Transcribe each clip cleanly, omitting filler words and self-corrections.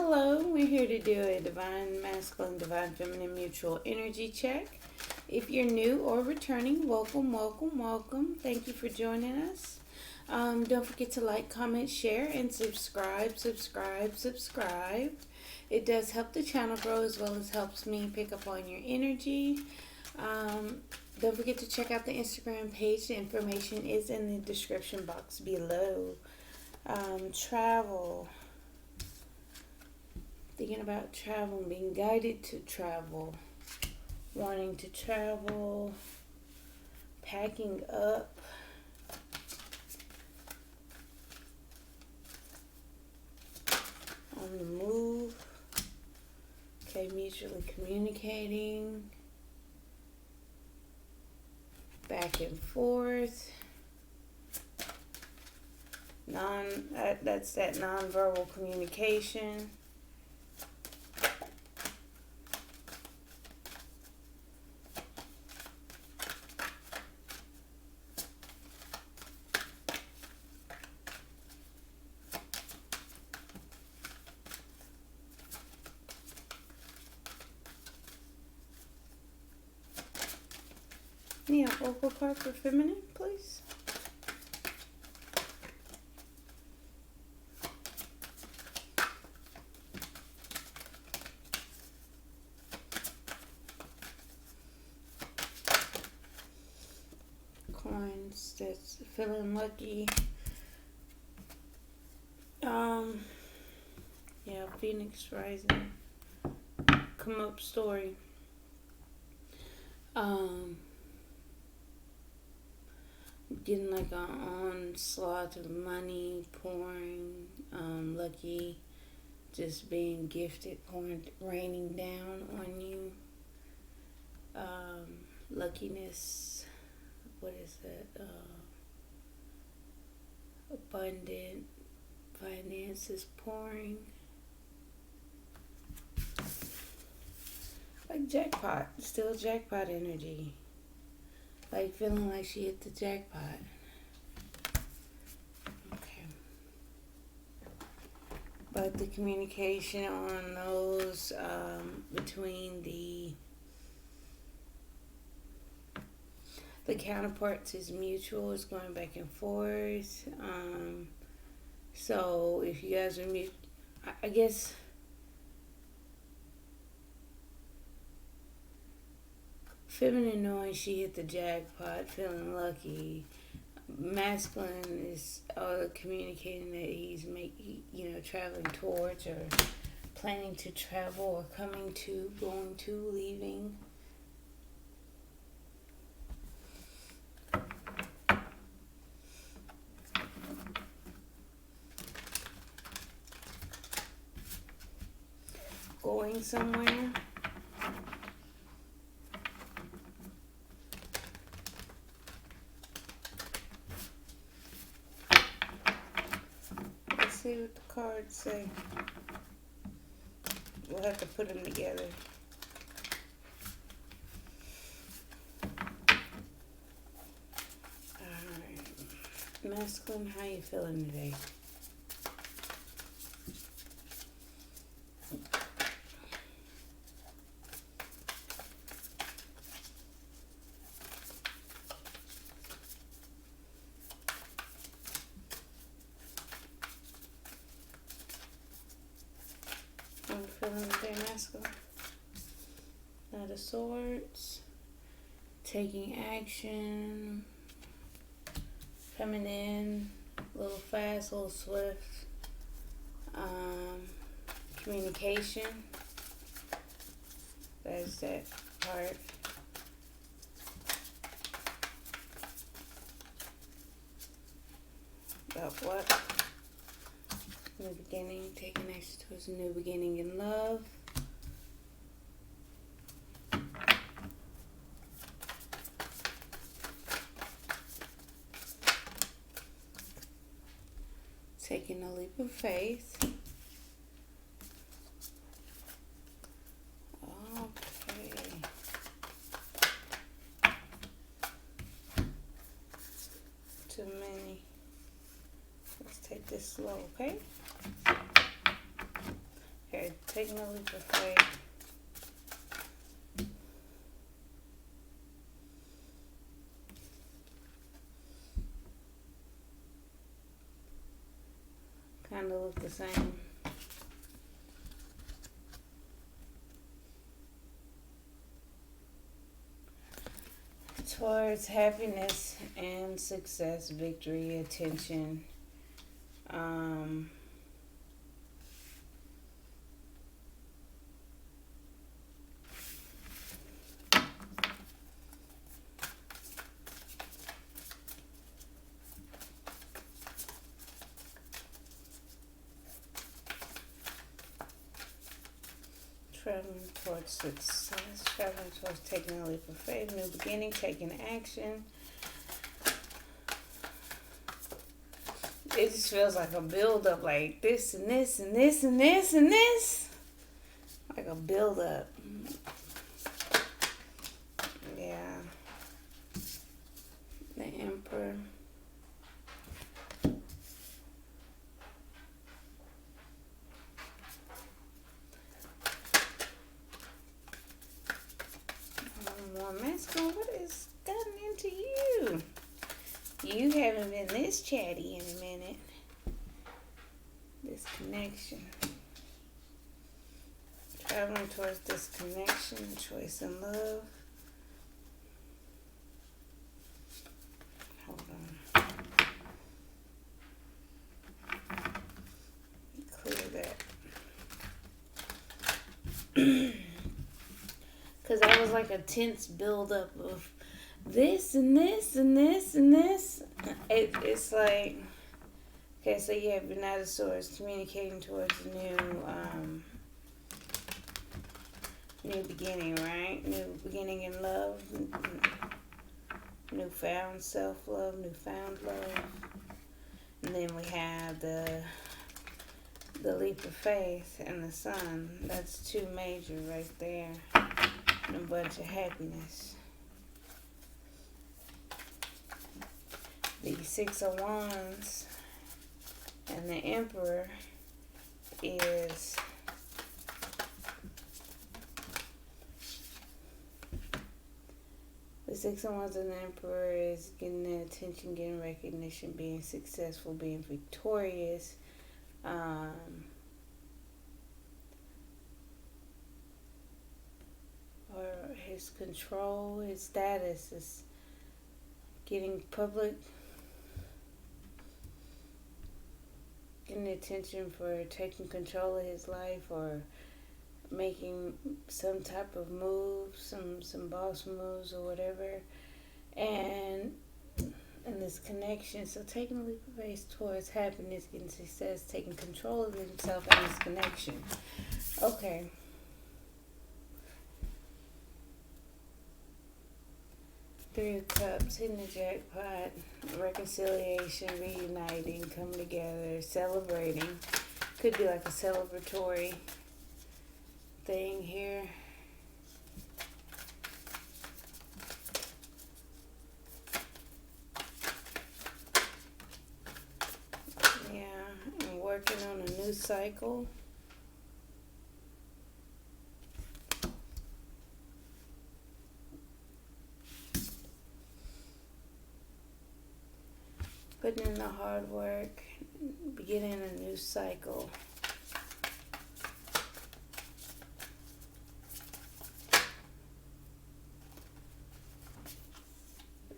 Hello, we're here to do a divine masculine, divine feminine mutual energy check. If you're new or returning, welcome, welcome, welcome. Thank you for joining us. Don't forget to like, comment, share, and subscribe, subscribe, subscribe. It does help the channel grow as well as helps me pick up on your energy. Don't forget to check out the Instagram page. The information is in the description box below. Travel. Thinking about travel, being guided to travel, wanting to travel, packing up, on the move, okay, mutually communicating, back and forth, that's that nonverbal communication. Yeah, vocal card for feminine, please. Coins, that's feeling lucky. Yeah, Phoenix Rising. Come up story. Getting like an onslaught of money pouring, lucky, just being gifted, raining down on you. Luckiness, what is that? Abundant finances pouring. Like jackpot, still jackpot energy. Like feeling like she hit the jackpot. Okay. But the communication on those between the counterparts is mutual. It's going back and forth. So if you guys are I guess feminine knowing she hit the jackpot, feeling lucky. Masculine is communicating that he's traveling towards or planning to travel or coming to, going to, leaving. Going somewhere. Let's see what the cards say. We'll have to put them together. Alright. Masculine, how you feeling today? I'm feeling today, masculine. Knight of Swords. Taking action. Feminine. A little fast, a little swift. Communication. That's that part. About what? New beginning, taking action towards a new beginning in love. Taking a leap of faith. Okay. Too many. Let's take this slow, okay? Okay, taking a leap of faith. Kind of look the same. Towards happiness and success, victory, attention. Traveling towards success, traveling towards taking a leap of faith, new beginning, taking action. It just feels like a build up, like this and this and this and this and this. Like a build up. Yeah. The Emperor. More masculine. What has gotten into you? You haven't been this chatty in a minute. This connection. Traveling towards this connection, choice and love. Hold on. Clear that. Because that was like a tense buildup of this and this and this and this. It's like, okay, so you have Venatosaurus communicating towards a new beginning, right? New beginning in love, newfound self-love, newfound love. And then we have the leap of faith and the sun. That's two major right there. And a bunch of happiness. The Six of Wands and the Emperor is the Six of Wands and the Emperor is getting the attention, getting recognition, being successful, being victorious. Or his control, his status is getting public, getting attention for taking control of his life or making some type of move, some boss moves or whatever, and this connection. So taking a leap of faith towards happiness, getting success, taking control of himself and his connection. Okay. Three of Cups, hitting the jackpot, reconciliation, reuniting, coming together, celebrating. Could be like a celebratory thing here. Yeah, I'm working on a new cycle. Putting in the hard work, beginning a new cycle.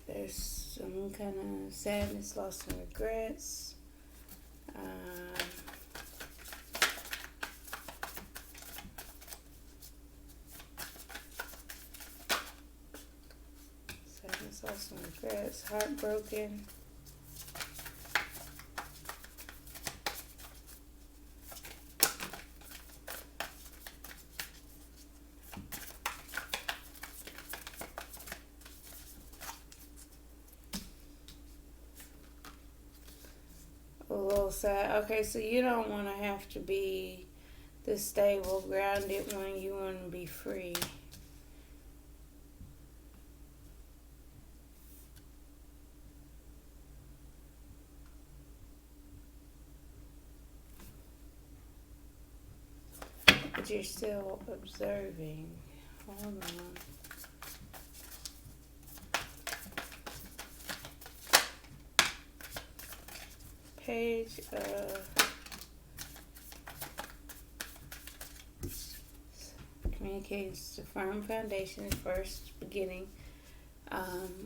There's some kind of sadness, loss, and regrets. Sadness, loss, and regrets. Heartbroken. A little sad. Okay, so you don't want to have to be this stable, grounded when you want to be free. but you're still observing. Hold on. Page of communicates to firm foundation is first beginning.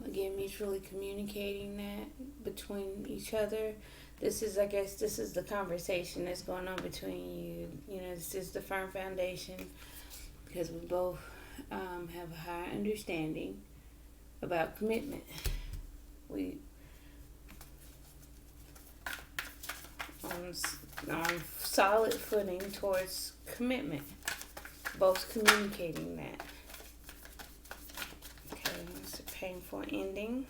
Again, mutually communicating that between each other. This is, I guess, this is the conversation that's going on between you. You know, this is the firm foundation because we both have a high understanding about commitment. We on solid footing towards commitment. Both communicating that. Okay, it's a painful ending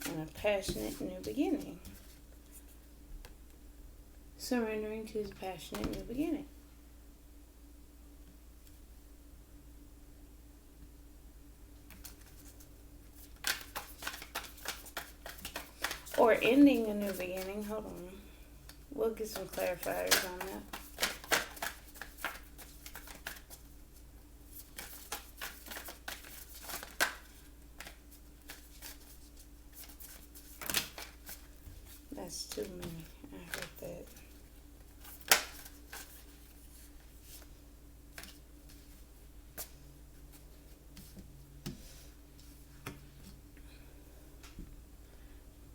and a passionate new beginning. Surrendering to his passionate new beginning. Or ending a new beginning. Hold on. We'll get some clarifiers on that. That's too many. I heard that.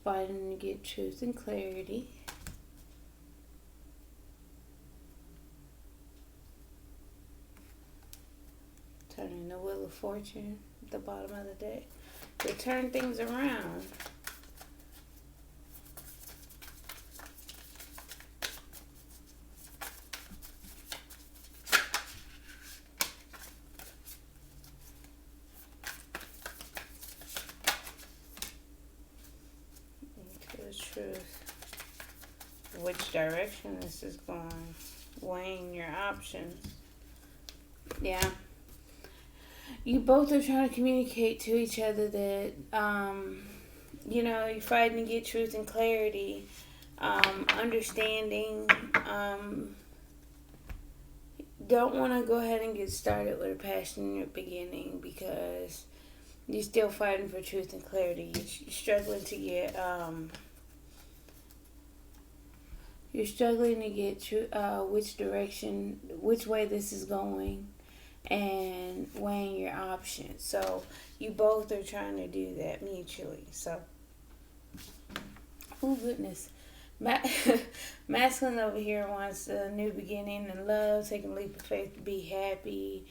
Fighting to get truth and clarity. Turning the wheel of fortune at the bottom of the deck. To turn things around. Truth, which direction this is going, weighing your options. Yeah, you both are trying to communicate to each other that you know, you're fighting to get truth and clarity, understanding. Don't want to go ahead and get started with a passionate beginning because you're still fighting for truth and clarity. You're struggling to get You're struggling to get which direction, which way this is going, and weighing your options. So you both are trying to do that mutually. So, oh goodness, masculine over here wants a new beginning in love, taking a leap of faith to be happy.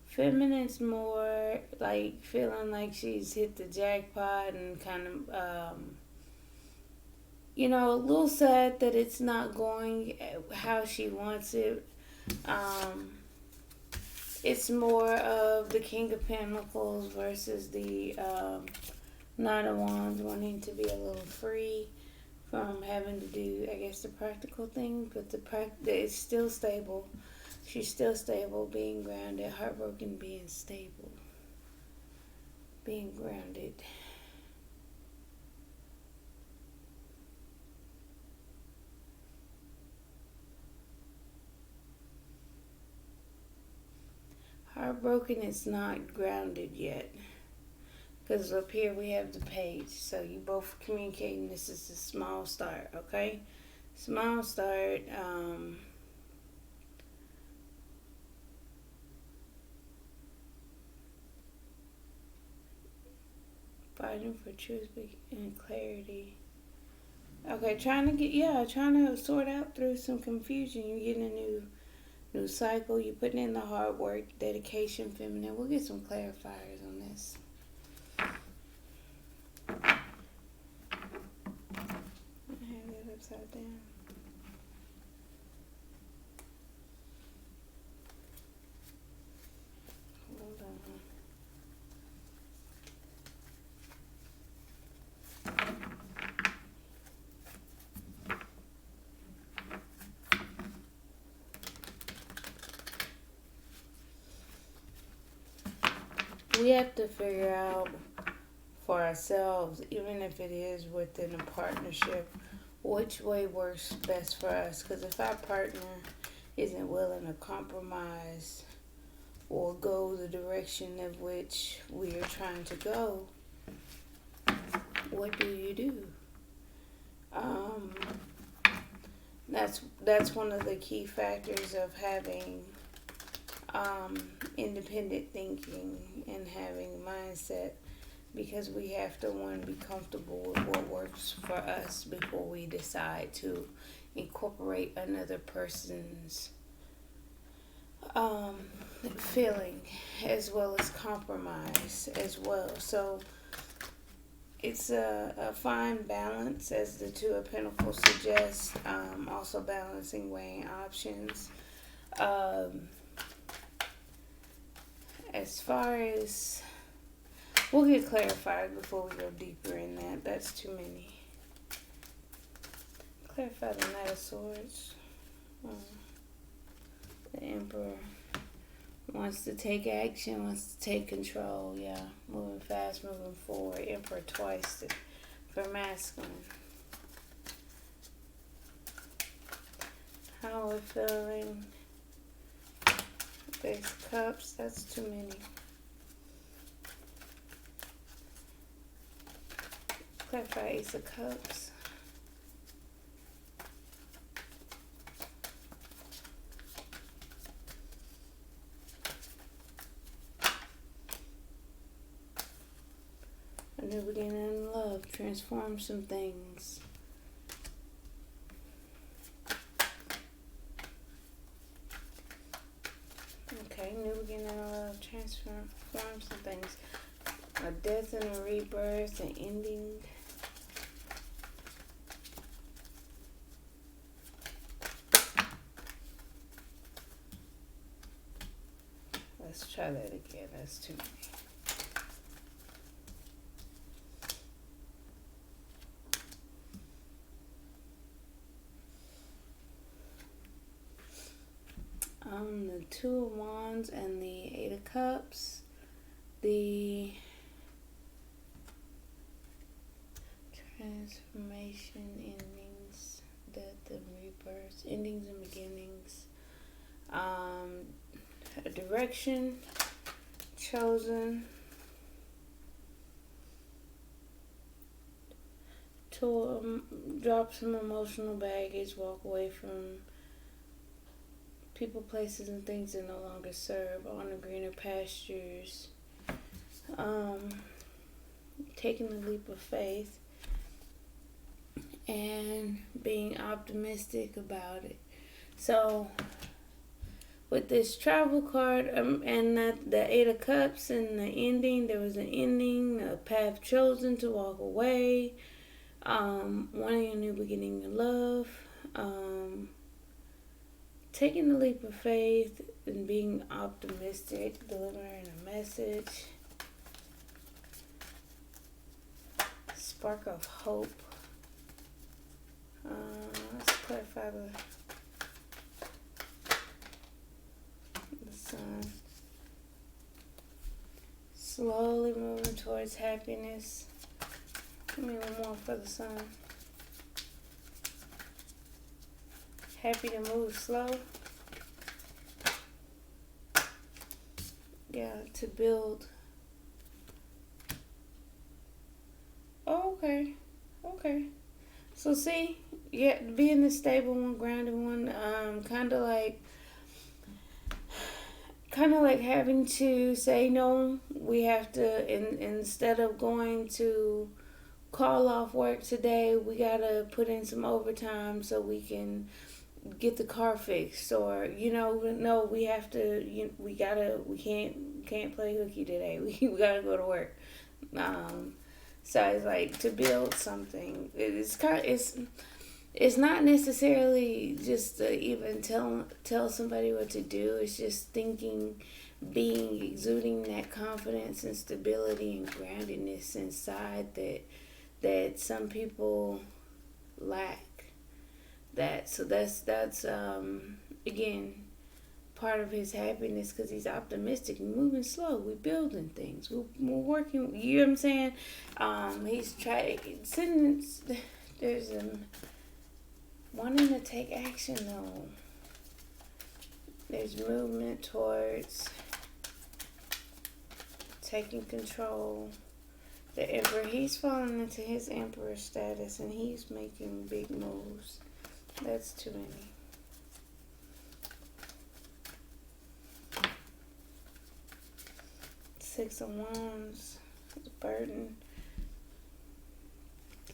Feminine's more like feeling like she's hit the jackpot and kind of, you know, a little sad that it's not going how she wants it. It's more of the King of Pentacles versus the Knight of Wands, wanting to be a little free from having to do, I guess, the practical thing, but it's still stable. She's still stable, being grounded, heartbroken, being stable, being grounded. Heartbroken is not grounded yet. Because up here we have the page. So you both communicating. This is a small start, okay? Small start. Fighting for truth and clarity. Okay, trying to sort out through some confusion. You're getting a new cycle. You're putting in the hard work, dedication, feminine. We'll get some clarifiers on this. I have that upside down. Hold on. we have to figure out for ourselves, even if it is within a partnership, which way works best for us. Because if our partner isn't willing to compromise or go the direction of which we are trying to go, what do you do? Um, that's one of the key factors of having independent thinking and having mindset, because we have to, one, be comfortable with what works for us before we decide to incorporate another person's feeling, as well as compromise as well. So it's a fine balance, as the Two of Pentacles suggests. Also balancing, weighing options. As far as, we'll get clarified before we go deeper in that. That's too many. Clarify the Knight of Swords. The Emperor wants to take action, wants to take control. Yeah, moving fast, moving forward. Emperor twice for masculine. How we're feeling. Ace of Cups. That's too many. Clarify Ace of Cups. A new beginning in love. Transform some things. Okay, new beginning in love. Transform some things. A death and a rebirth, an ending. Let's try that again. That's too many. The Two of Wands and the Eight of Cups. The transformation, endings, death and rebirth, endings and beginnings. A direction chosen. To drop some emotional baggage, walk away from people, places, and things that no longer serve, on the greener pastures. Taking the leap of faith and being optimistic about it. So with this travel card, and the Eight of Cups and the ending, there was an ending, a path chosen to walk away, wanting a new beginning in love, taking the leap of faith and being optimistic, delivering a message, spark of hope. Let's clarify the Sun. Slowly moving towards happiness. Give me one more for the Sun. Happy to move slow. Yeah, to build. Oh, okay. So see, yeah, being the stable one, grounded one, kind of like having to say no. We have to, instead of going to call off work today, we gotta put in some overtime so we can get the car fixed, or no, we have to, we can't play hooky today. We gotta go to work. So it's like, to build something. It's not necessarily just to even tell somebody what to do. It's just thinking, exuding that confidence and stability and groundedness inside that some people lack. That's again, part of his happiness because he's optimistic. We're moving slow. We're building things. We're working. You know what I'm saying? He's trying. There's wanting to take action though. There's movement towards taking control. The Emperor, he's falling into his Emperor status and he's making big moves. That's too many. Six of Wands, the burden.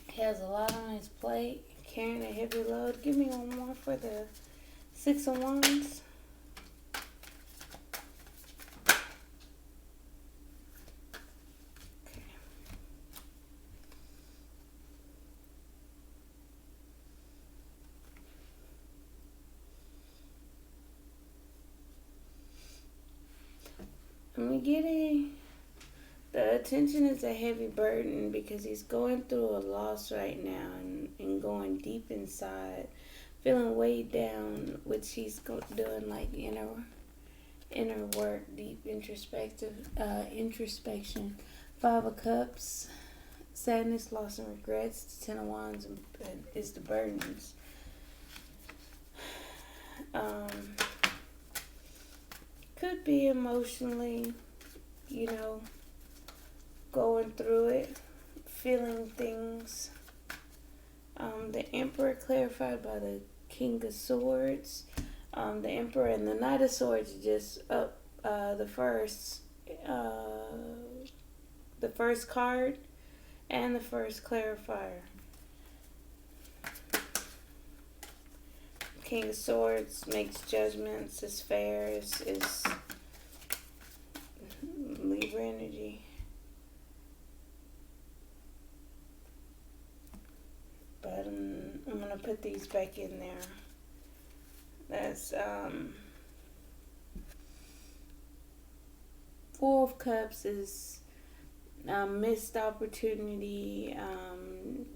He has a lot on his plate, carrying a heavy load. Give me one more for the Six of Wands. Okay. I'm getting the attention is a heavy burden because he's going through a loss right now and going deep inside, feeling weighed down, which he's doing like inner work, deep introspection. Five of Cups, sadness, loss, and regrets. Ten of Wands is the burdens. Could be emotionally, going through it, feeling things. The Emperor clarified by the King of Swords. The Emperor and the Knight of Swords just up the first card and the first clarifier. King of Swords makes judgments, is fair, is Libra energy. But I'm going to put these back in there. That's Four of Cups is missed opportunity,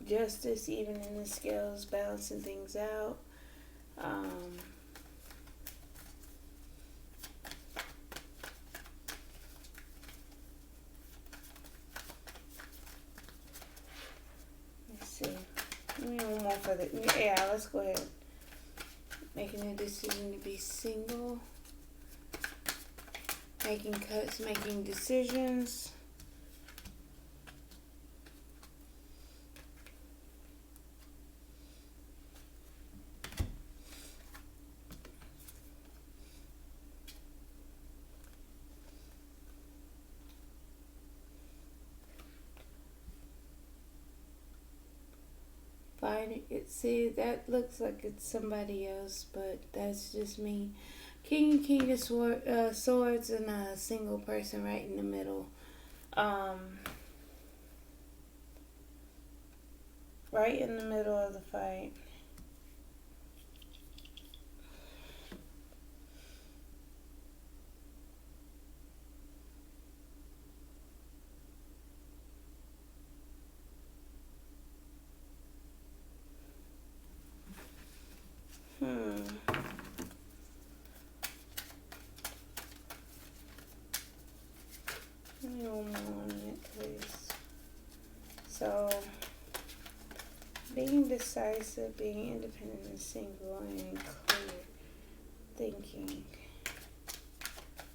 justice, even in the scales, balancing things out. Let's see. One more for the let's go ahead. Making a decision to be single. Making cuts, making decisions. See, that looks like it's somebody else, but that's just me. King of Swords and a single person right in the middle. Right in the middle of the fight. Give me one more on it, please. So, being decisive, being independent and single, and clear thinking.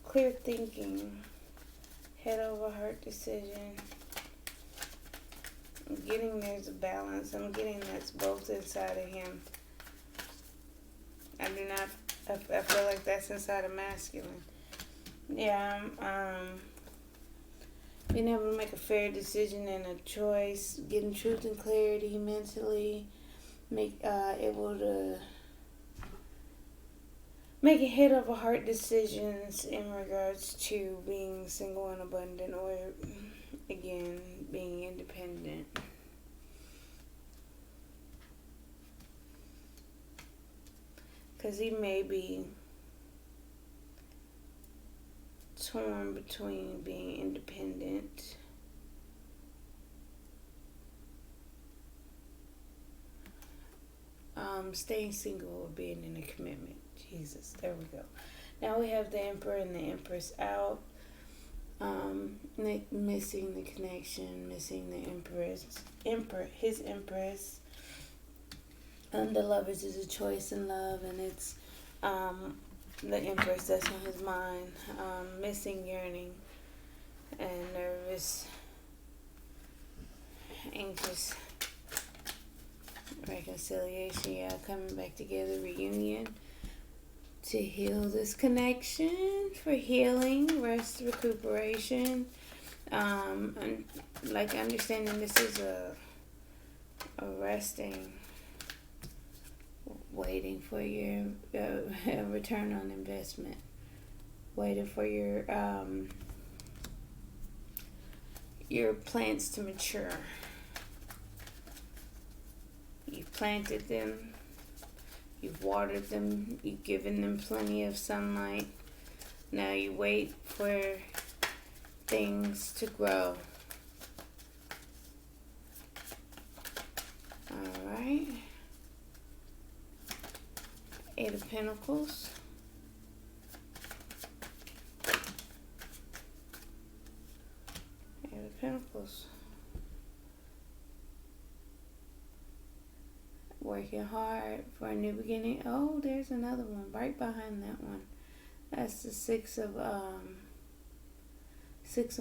Clear thinking. Head over heart decision. I'm getting there's a balance. I'm getting that's both inside of him. I feel like that's inside of masculine. Yeah, being able to make a fair decision and a choice, getting truth and clarity mentally, able to make head over heart decisions in regards to being single and abundant, or again, being independent. Because he may be torn between being independent staying single or being in a commitment. Jesus, there we go. Now we have the Emperor and the Empress out. Missing the connection, missing the his Empress. The Lovers is a choice in love, and it's the Empress that's on his mind. Missing, yearning, and nervous, anxious. Reconciliation, yeah, coming back together, reunion to heal this connection, for healing, rest, recuperation, and like understanding this is a resting, waiting for your return on investment, waiting for your plants to mature. You've planted them, you've watered them, you've given them plenty of sunlight. Now you wait for things to grow. Alright. Eight of Pentacles. Eight of Pentacles. Working hard for a new beginning. Oh, there's another one right behind that one. That's the Six of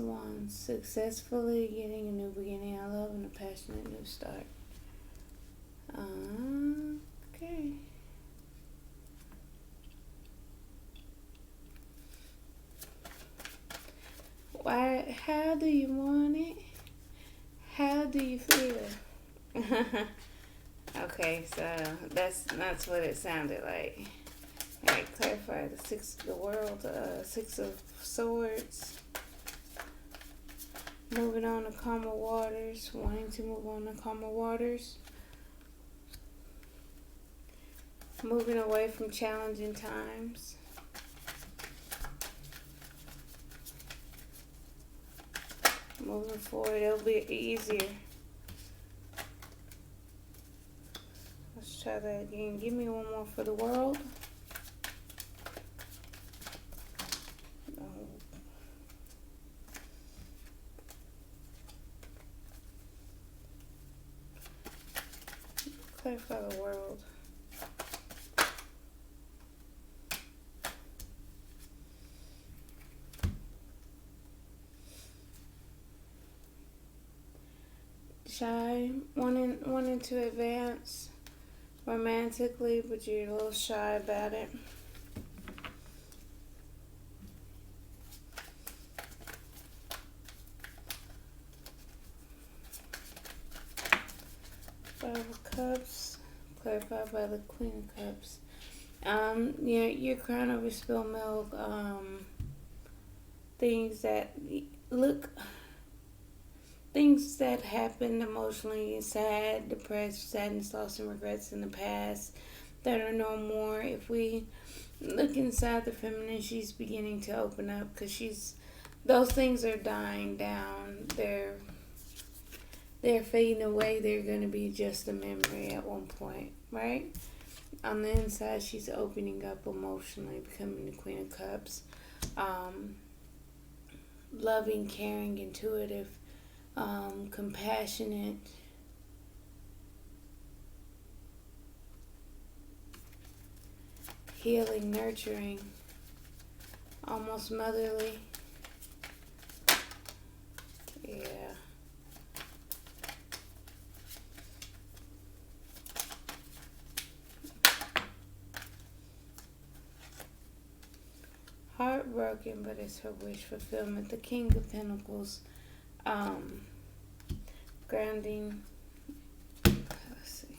Wands. Successfully getting a new beginning. I love and a passionate new start. Okay. Why? How do you want it? How do you feel? Okay, so that's what it sounded like. Alright, clarify the Six of Swords. Moving on to calmer waters. Wanting to move on to calmer waters. Moving away from challenging times. Moving forward, it'll be easier. Let's try that again. Give me one more for the world. Clarify the world. Shy, wanting to advance romantically, but you're a little shy about it. Five of Cups, clarified by the Queen of Cups. You're crying over spilled milk. Things that happened emotionally, sad, depressed, sadness, loss, and regrets in the past that are no more. If we look inside the feminine, she's beginning to open up because those things are dying down. They're fading away. They're going to be just a memory at one point, right? On the inside, she's opening up emotionally, becoming the Queen of Cups. Loving, caring, intuitive, compassionate, healing, nurturing, almost motherly. Yeah. Heartbroken, but it's her wish fulfillment. The King of Pentacles, grounding. Let's see.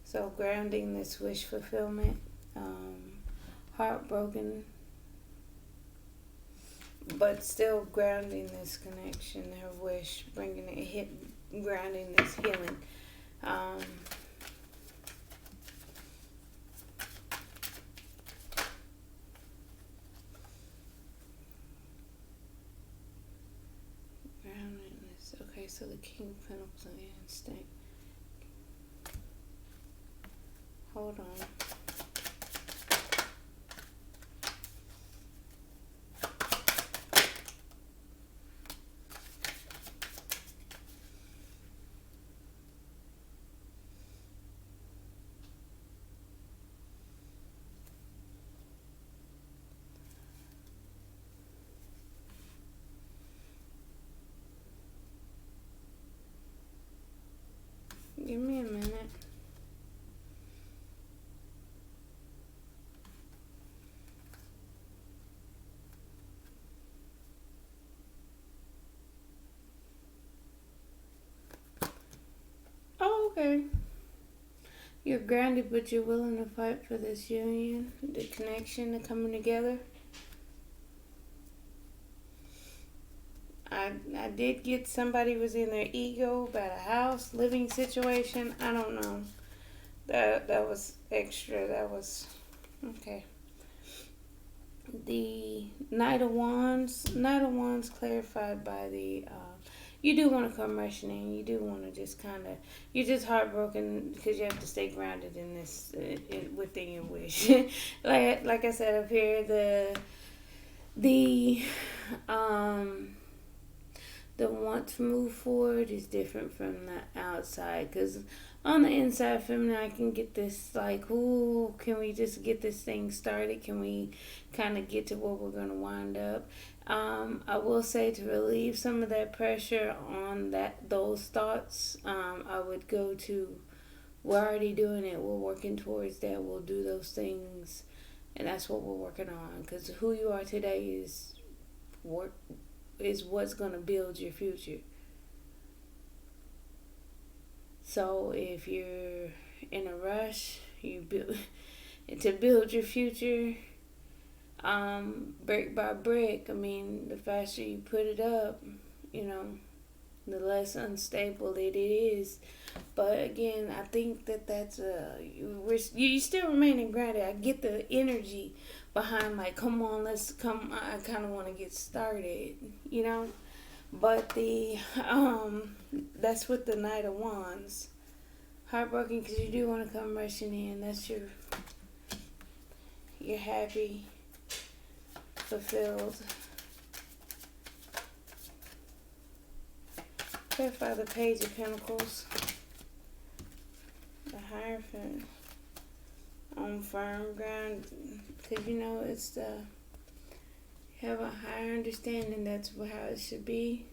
So grounding this wish fulfillment. Heartbroken, but still grounding this connection. Her wish, grounding this healing. Okay, so the King of Pentacles and instinct. Hold on. Give me a minute. Oh, okay. You're grounded, but you're willing to fight for this union, the connection, the coming together. I did get somebody was in their ego about a house, living situation. I don't know. That was extra. That was okay. The Knight of Wands. Knight of Wands clarified by the. You do want to come rushing in. You do want to just kind of. You're just heartbroken because you have to stay grounded in this within your wish. like I said up here, the um the want to move forward is different from the outside, because on the inside feminine I can get this like, ooh, can we just get this thing started, can we kind of get to where we're going to wind up. I will say, to relieve some of that pressure on those thoughts, I would go to, we're already doing it, we're working towards that, we'll do those things, and that's what we're working on, because who you are today is what's going to build your future. So if you're in a rush, to build your future, brick by brick. I mean, the faster you put it up, you know, the less unstable it is. But again, I think that's you still remaining grounded. I get the energy behind, like, come on, let's come. I kind of want to get started, you know. But that's with the Knight of Wands. Heartbroken because you do want to come rushing in. That's you're happy, fulfilled. Clarify the Page of Pentacles. The Hierophant on firm ground, because you know it's have a higher understanding. That's how it should be.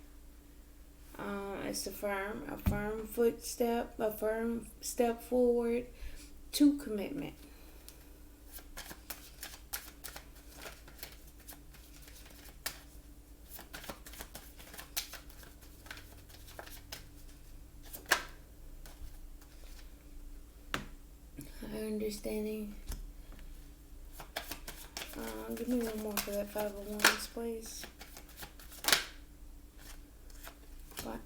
It's a firm footstep, a firm step forward to commitment. Higher understanding. Give me one more for that 5 of Wands, please. Going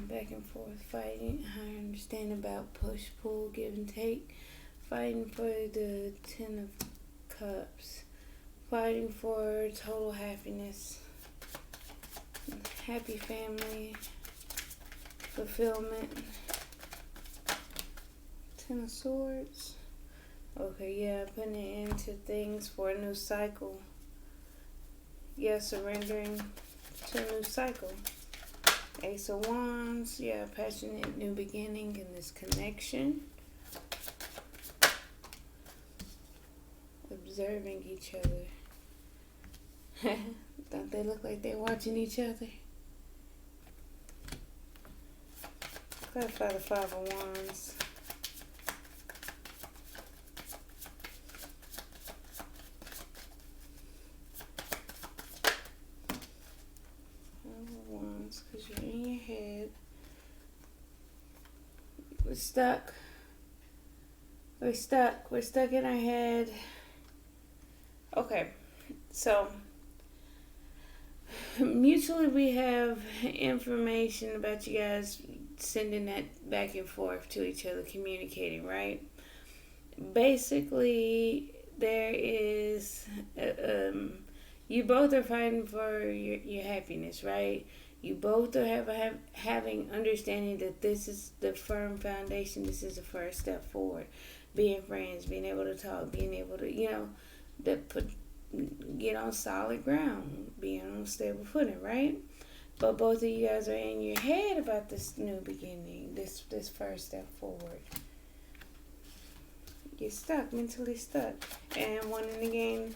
back and forth, fighting. Higher understanding about push, pull, give and take. Fighting for the 10 of Cups. Fighting for total happiness. Happy family. Fulfillment. 10 of Swords. Okay, yeah, putting it into things for a new cycle. Yeah, surrendering to a new cycle. Ace of Wands, yeah, passionate new beginning in this connection. Observing each other. Don't they look like they're watching each other? Clarify the 5 of Wands. Because you're in your head. We're stuck. We're stuck in our head. Okay, so mutually we have information about you guys sending that back and forth to each other, communicating, right? Basically, there is you both are fighting for your happiness, right? You both are having understanding that this is the firm foundation. This is the first step forward. Being friends, being able to talk, being able to, get on solid ground, being on stable footing, right? But both of you guys are in your head about this new beginning, this first step forward. You're stuck, mentally stuck, and wanting to gain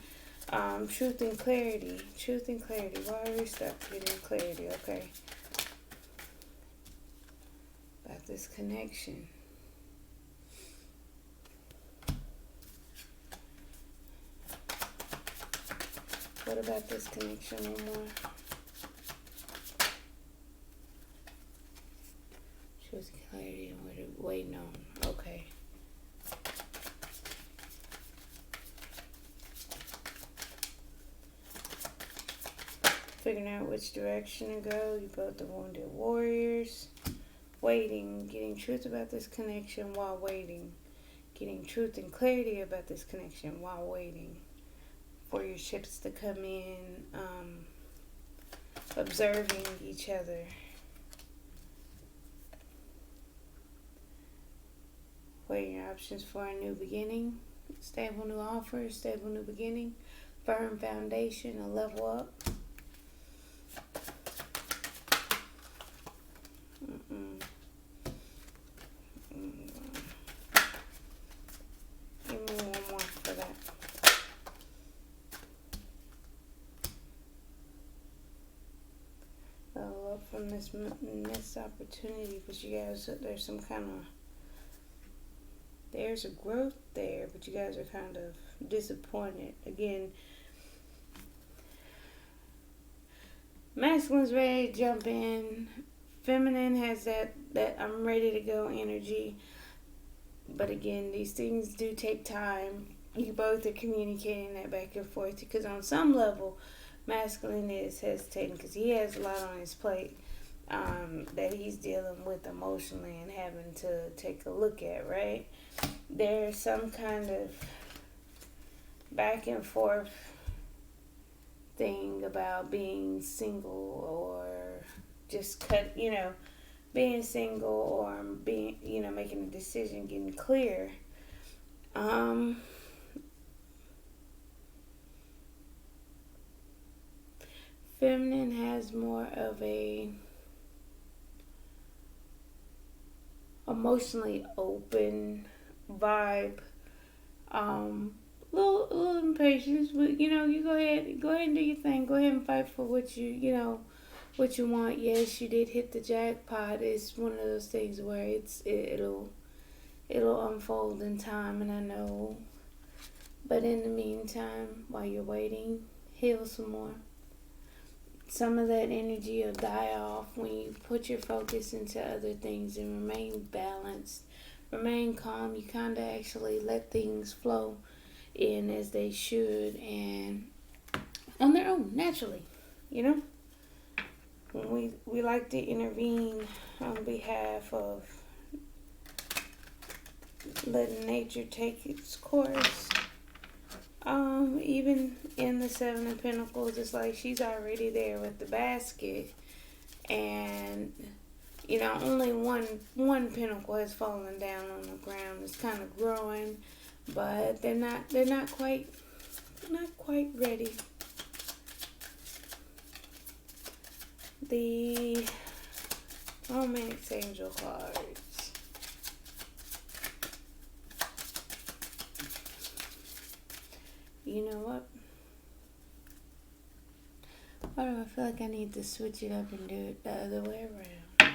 truth and clarity. Truth and clarity. Why are we stuck getting clarity? Okay. About this connection? What about this connection? One more. Truth, clarity, and what are waiting on? Okay. Figuring out which direction to go. You both are wounded warriors. Waiting. Getting truth about this connection while waiting. Getting truth and clarity about this connection while waiting for your ships to come in. Observing each other. Weighing your options for a new beginning. Stable new offer. Stable new beginning. Firm foundation. A level up. Give me one more for that. Level up from this missed opportunity, but you guys, there's some kind of, there's a growth there, but you guys are kind of disappointed. Again, masculine's ready to jump in. Feminine has that I'm ready to go energy. But again, these things do take time. You both are communicating that back and forth, because on some level, masculine is hesitating because he has a lot on his plate that he's dealing with emotionally and having to take a look at, right? There's some kind of back and forth thing about being single or just being single or being, making a decision, getting clear. Feminine has more of a emotionally open vibe. Little impatience, but you go ahead and do your thing. Go ahead and fight for what what you want. Yes, you did hit the jackpot. It's one of those things where it'll unfold in time, and I know. But in the meantime, while you're waiting, heal some more. Some of that energy will die off when you put your focus into other things and remain balanced, remain calm. You kind of actually let things flow in as they should and on their own, naturally, When we like to intervene on behalf of letting nature take its course. Even in the Seven of Pentacles, it's like she's already there with the basket, and only one pentacle has fallen down on the ground. It's kind of growing, but they're not quite ready. The Romance Angel cards. You know what? Why do I feel like I need to switch it up and do it the other way around?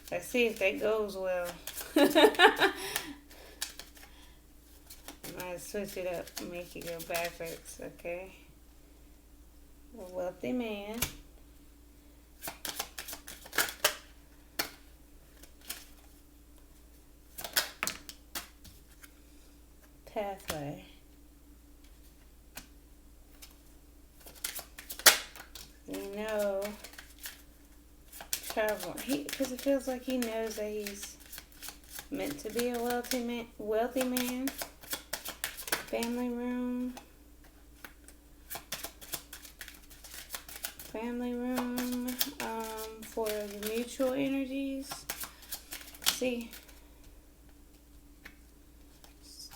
Let's see if that goes well. I'm gonna switch it up and make it go backwards, okay? A wealthy man. Pathway. Travel. Because it feels like he knows that he's meant to be a wealthy man. Family room. For the mutual energies. See.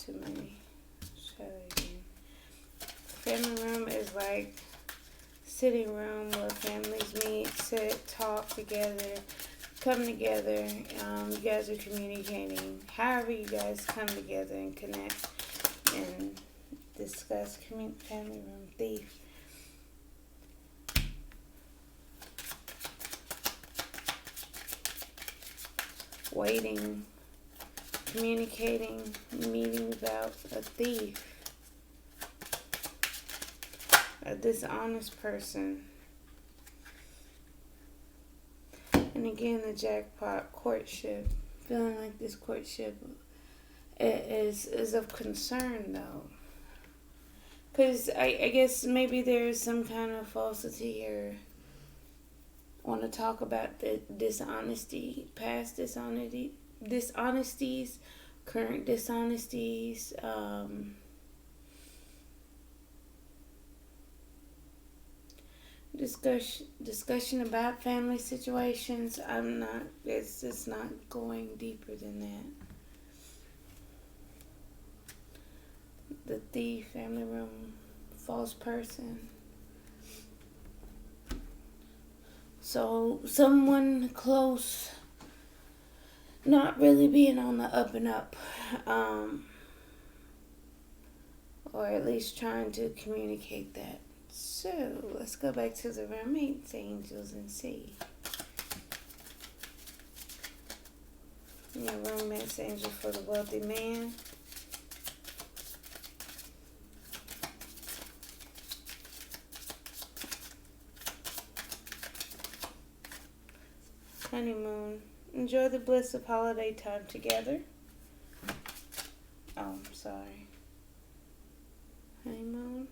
Too many. Show it again. Family room is like sitting room where families meet, sit, talk together, come together. You guys are communicating. However you guys come together and connect and discuss. Family room. Thief. waiting, communicating, meeting about a thief, a dishonest person. And again, the jackpot, courtship. Feeling like this courtship is of concern, though. Because I guess maybe there's some kind of falsity or want to talk about the dishonesty, past dishonesties, current dishonesties, discussion about family situations. It's just not going deeper than that. The thief, family room, false person. So someone close not really being on the up and up, or at least trying to communicate that. So let's go back to the roommates, angels, and see. Your romance angel for the wealthy man. Honeymoon. Enjoy the bliss of holiday time together. Oh, I'm sorry. Honeymoon.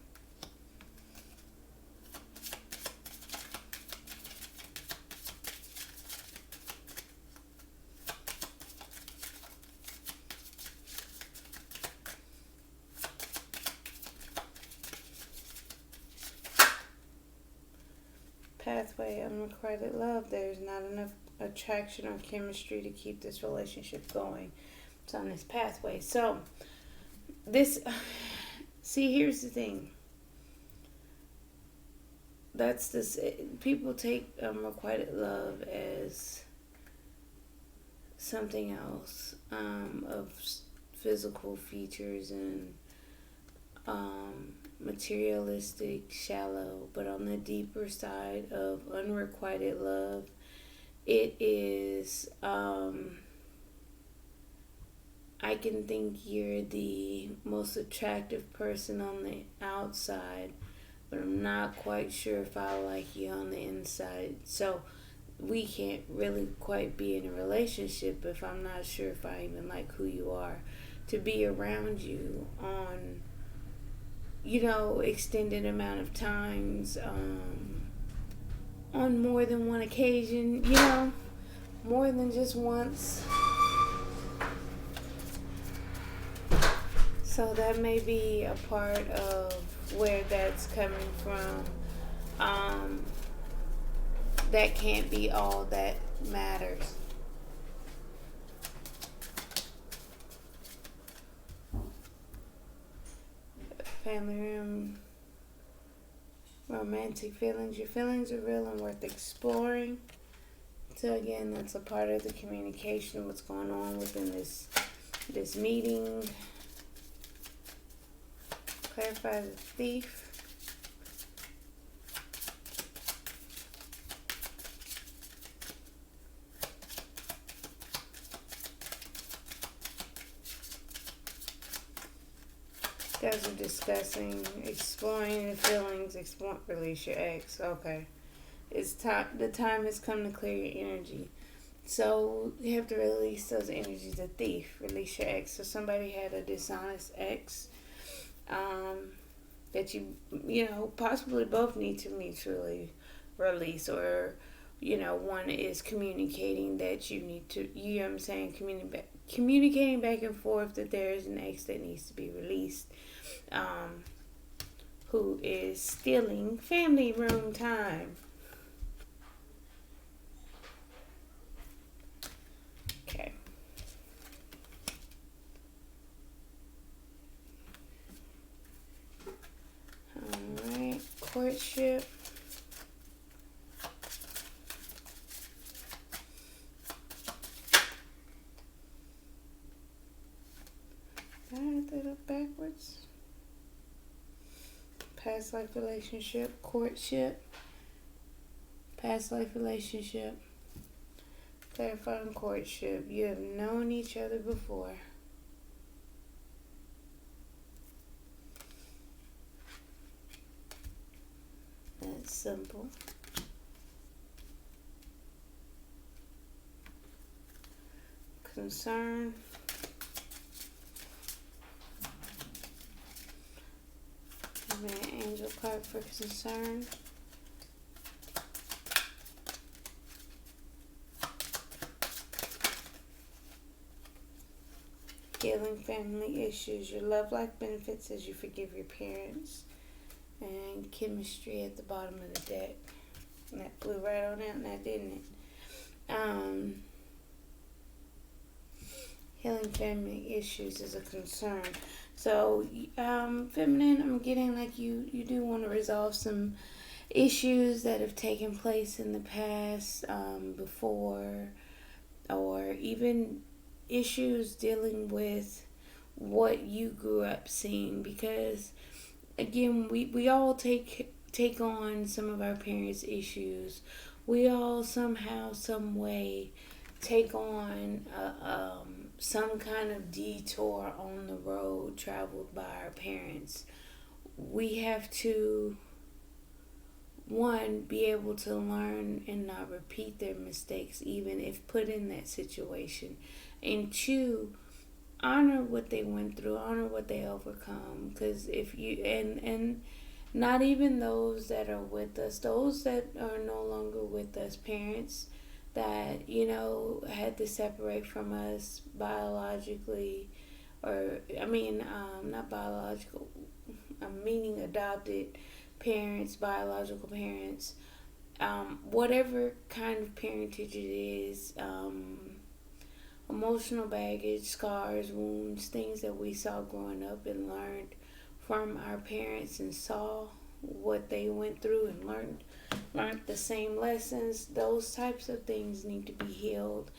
Pathway, unrequited love. There's not enough attraction or chemistry to keep this relationship going. It's on this pathway. So, see, here's the thing. That's this. People take unrequited love as something else, of physical features and materialistic, shallow, but on the deeper side of unrequited love, it is, I can think you're the most attractive person on the outside, but I'm not quite sure if I like you on the inside. So we can't really quite be in a relationship if I'm not sure if I even like who you are. To be around you on, extended amount of times, on more than one occasion, more than just once. So that may be a part of where that's coming from. That can't be all that matters. Family room, romantic feelings. Your feelings are real and worth exploring. So again, that's a part of the communication, what's going on within this meeting. Clarify the thief. You guys are discussing, exploring your feelings, release your ex. Okay. It's time. The time has come to clear your energy. So you have to release those energies. The thief, release your ex. So somebody had a dishonest ex, that you possibly both need to mutually release, or one is communicating that you need to. You know what I'm saying? Communicating back and forth that there is an ex that needs to be released, who is stealing family room time. Okay. Alright, courtship. Did I add that up backwards? Past life relationship, courtship, past life relationship, Clarifying courtship. You have known each other before. That's simple. Concern. Give me an angel card for concern. Healing family issues. Your love life benefits as you forgive your parents. And chemistry at the bottom of the deck. And that flew right on out now, didn't it? Healing family issues is a concern. So, feminine, I'm getting like you do want to resolve some issues that have taken place in the past, before, or even issues dealing with what you grew up seeing, because again, we all take on some of our parents' issues. We all somehow, some way take on some kind of detour on the road traveled by our parents. We have to, one, be able to learn and not repeat their mistakes, even if put in that situation. And two, honor what they went through, honor what they overcome. Because if you, and not even those that are with us, those that are no longer with us, parents that, had to separate from us biologically, or, not biological, I'm meaning adopted parents, biological parents, whatever kind of parentage it is, emotional baggage, scars, wounds, things that we saw growing up and learned from our parents and saw what they went through and learned the same lessons. Those types of things need to be healed,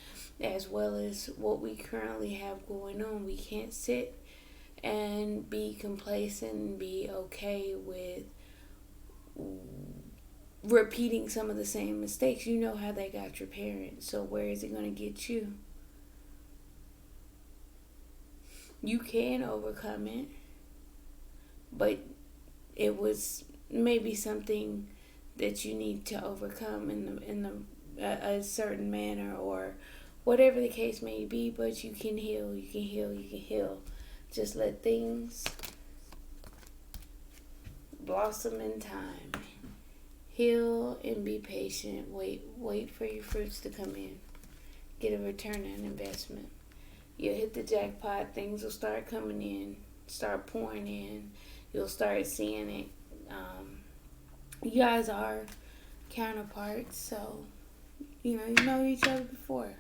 as well as what we currently have going on. We can't sit and be complacent and be okay with repeating some of the same mistakes. You know how they got your parents, so where is it going to get you? You can overcome it, but it was maybe something that you need to overcome in a certain manner, or whatever the case may be. But you can heal. You can heal. You can heal. Just let things blossom in time. Heal and be patient. Wait for your fruits to come in. Get a return on investment. You'll hit the jackpot. Things will start coming in, start pouring in. You'll start seeing it. You guys are counterparts, so you know each other before.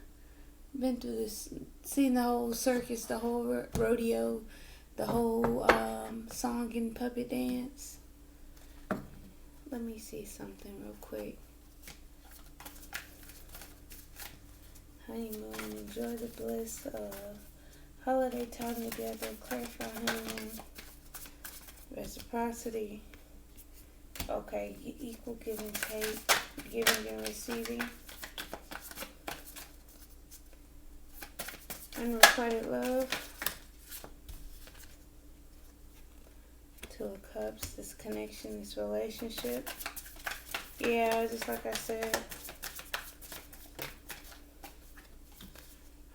Been through this, seen the whole circus, the whole rodeo, the whole song and puppet dance. Let me see something real quick. Honeymoon, enjoy the bliss of holiday time together. Clarify honeymoon. Reciprocity. Okay, equal give and take, giving and receiving. Unrequited love. Two of Cups, this connection, this relationship. Yeah, just like I said.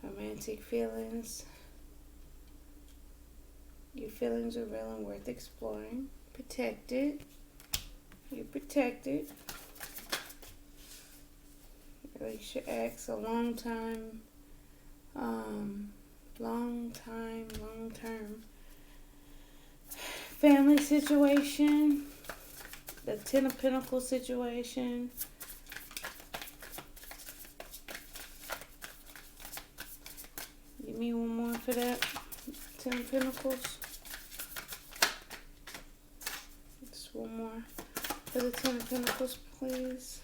Romantic feelings. Your feelings are real and worth exploring. Protected. You're protected. Release your ex, a long time, long term family situation. The Ten of Pentacles situation. Give me one more for that. Ten of Pentacles. Just one more for the Ten of Pentacles, please.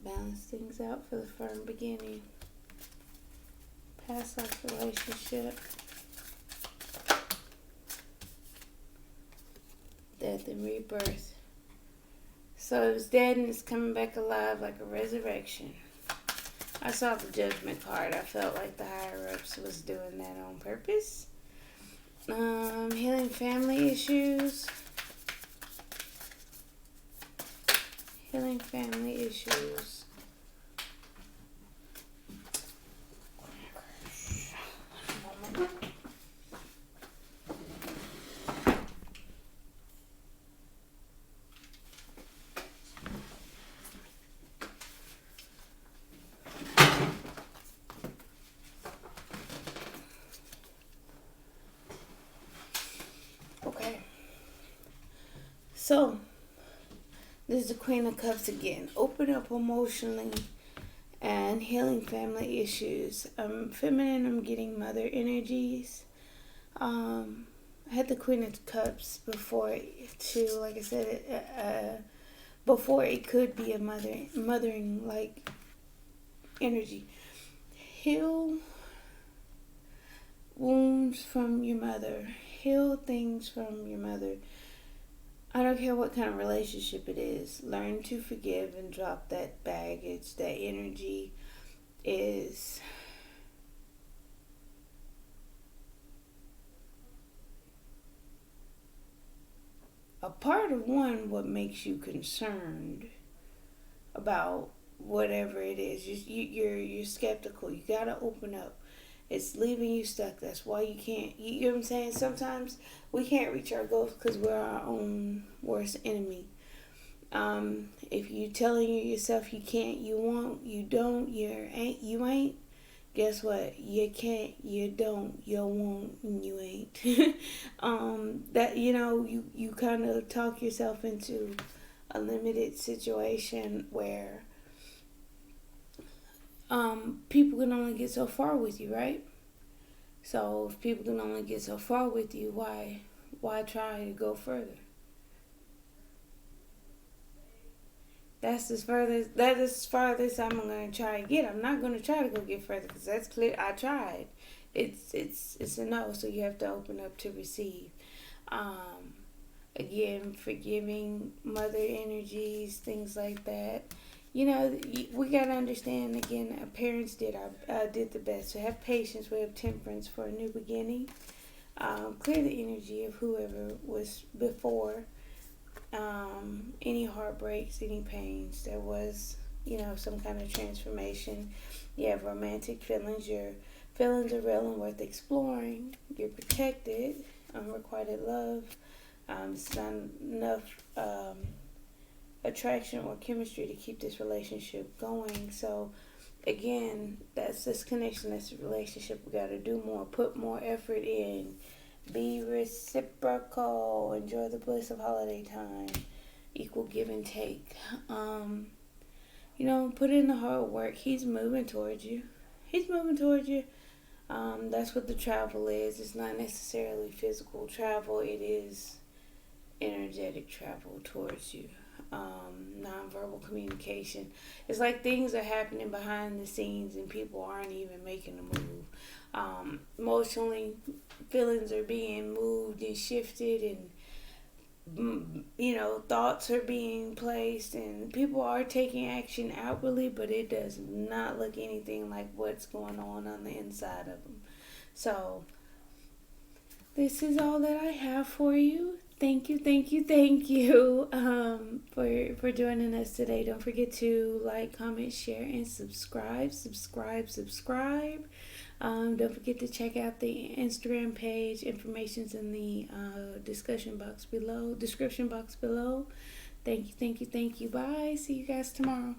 Balance things out for the firm beginning. Past life relationship. Death and rebirth. So it was dead and it's coming back alive like a resurrection. I saw the judgment card. I felt like the higher ups was doing that on purpose. Healing family issues. Healing family issues. Okay. So, this is the Queen of Cups again. Open up emotionally and healing family issues. Feminine, I'm getting mother energies. I had the Queen of Cups before too. Like I said, before it could be a mothering like energy. Heal wounds from your mother. Heal things from your mother. I don't care what kind of relationship it is. Learn to forgive and drop that baggage. That energy is a part of what makes you concerned about whatever it is. You're skeptical. You gotta open up. It's leaving you stuck. That's why you can't. You know what I'm saying? Sometimes we can't reach our goals because we're our own worst enemy. If you telling yourself you can't, you won't, you don't, you ain't. Guess what? You can't, you don't, you won't, and you ain't. That you kind of talk yourself into a limited situation where people can only get so far with you, right? So if people can only get so far with you, why try to go further? That is as farthest I'm gonna try to get. I'm not gonna try to go get further because that's clear. I tried. It's a no. So you have to open up to receive. Um, Again, forgiving mother energies, things like that. We gotta understand again. Our parents did the best. So have patience. We have temperance for a new beginning. Clear the energy of whoever was before. Any heartbreaks, any pains. There was, some kind of transformation. You have romantic feelings. Your feelings are real and worth exploring. You're protected. Unrequited love. It's not enough attraction or chemistry to keep this relationship going. So, again, that's this connection. That's a relationship. We got to do more. Put more effort in. Be reciprocal. Enjoy the bliss of holiday time. Equal give and take. Put in the hard work. He's moving towards you. He's moving towards you. That's what the travel is. It's not necessarily physical travel. It is energetic travel towards you. Nonverbal communication. It's like things are happening behind the scenes and people aren't even making a move. Emotionally, feelings are being moved and shifted, and thoughts are being placed, and people are taking action outwardly, but it does not look anything like what's going on the inside of them. So this is all that I have for you. Thank you for joining us today. Don't forget to like, comment, share, and subscribe. Don't forget to check out the Instagram page. Information's in the description box below. Thank you. Bye. See you guys tomorrow.